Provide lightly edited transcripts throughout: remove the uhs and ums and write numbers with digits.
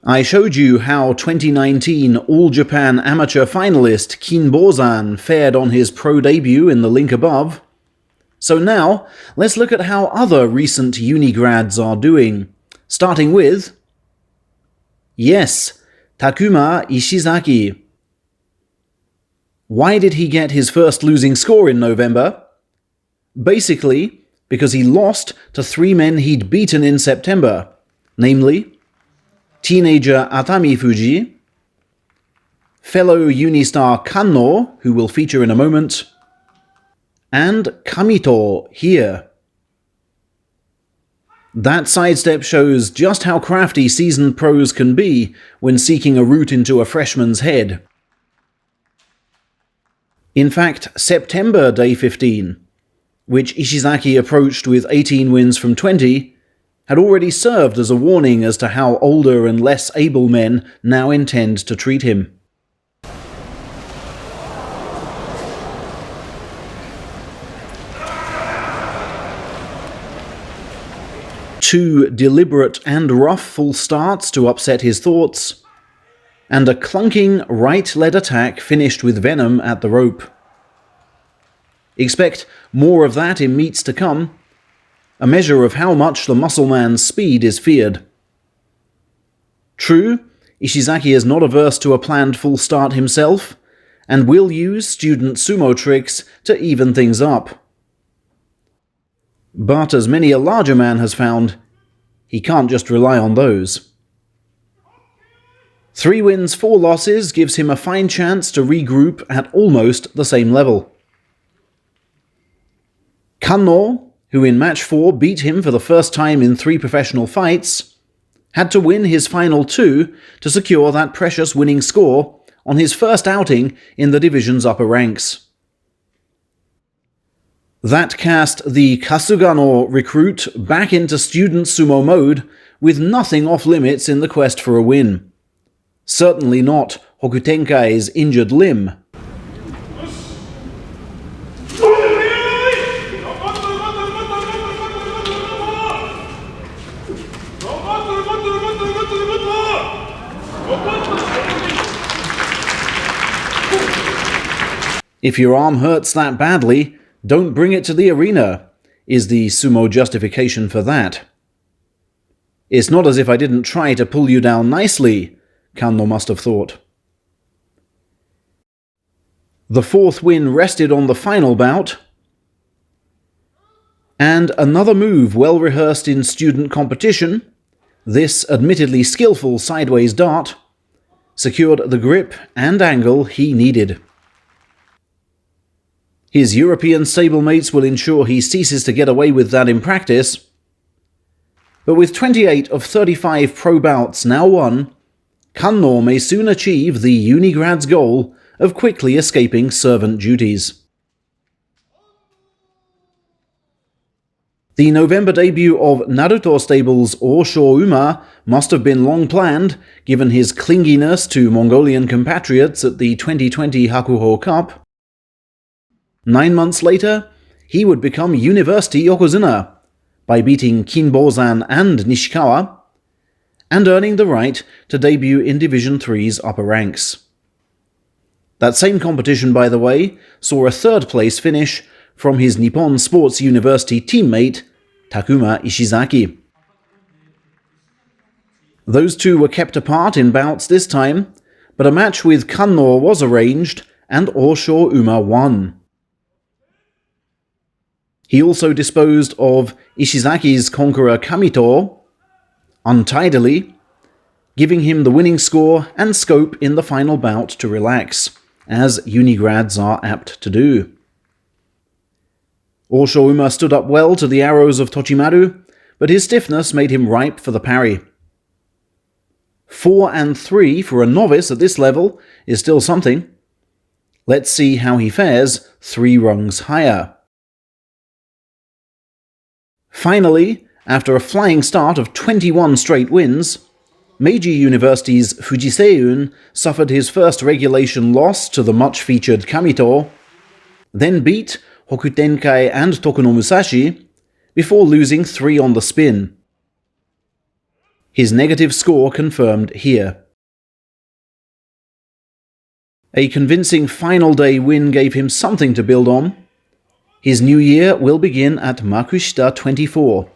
I showed you how 2019 All-Japan Amateur finalist Kinbozan fared on his pro debut in the link above. So now, let's look at how other recent uni-grads are doing, starting with... yes, Takuma Ishizaki. Why did he get his first losing score in November? Basically, because he lost to 3 men he'd beaten in September, namely teenager Atami Fuji, fellow Unistar Kanno, who will feature in a moment, and Kamito here. That sidestep shows just how crafty seasoned pros can be when seeking a route into a freshman's head. In fact, September Day 15, which Ishizaki approached with 18 wins from 20, had already served as a warning as to how older and less able men now intend to treat him. Two deliberate and rough full starts to upset his thoughts, and a clunking right-led attack finished with venom at the rope. Expect more of that in meets to come, a measure of how much the muscle man's speed is feared. True, Ishizaki is not averse to a planned full start himself, and will use student sumo tricks to even things up. But as many a larger man has found, he can't just rely on those. 3 wins, 4 losses gives him a fine chance to regroup at almost the same level. Kanno, who in match 4 beat him for the first time in 3 professional fights, had to win his final 2 to secure that precious winning score on his first outing in the division's upper ranks. That cast the Kasugano recruit back into student sumo mode with nothing off limits in the quest for a win. Certainly not Hokutenkai's injured limb. If your arm hurts that badly, don't bring it to the arena, is the sumo justification for that. It's not as if I didn't try to pull you down nicely, Kanno must have thought. The 4th win rested on the final bout, and another move well rehearsed in student competition, this admittedly skillful sideways dart, secured the grip and angle he needed. His European stablemates will ensure he ceases to get away with that in practice. But with 28 of 35 pro bouts now won, Kanno may soon achieve the Unigrad's goal of quickly escaping servant duties. The November debut of Naruto Stable's Oshouma must have been long planned, given his clinginess to Mongolian compatriots at the 2020 Hakuho Cup. 9 months later, he would become University Yokozuna by beating Kinbozan and Nishikawa, and earning the right to debut in Division 3's upper ranks. That same competition, by the way, saw a 3rd place finish from his Nippon Sports University teammate, Takuma Ishizaki. Those two were kept apart in bouts this time, but a match with Kanno was arranged, and Oshouma won. He also disposed of Ishizaki's conqueror Kamito untidily, giving him the winning score and scope in the final bout to relax, as Unigrads are apt to do. Oshouma stood up well to the arrows of Tochimaru, but his stiffness made him ripe for the parry. 4-3 for a novice at this level is still something. Let's see how he fares 3 rungs higher. Finally, after a flying start of 21 straight wins, Meiji University's Fujiseiun suffered his first regulation loss to the much-featured Kamito, then beat Hokutenkai and Tokuno Musashi, before losing 3 on the spin. His negative score confirmed here. A convincing final day win gave him something to build on. His new year will begin at Makushita 24.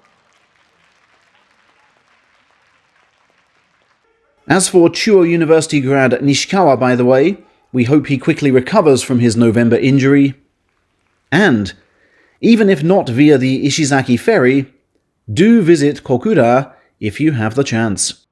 As for Chuo University grad Nishikawa, by the way, we hope he quickly recovers from his November injury. And, even if not via the Ishizaki ferry, do visit Kokura if you have the chance.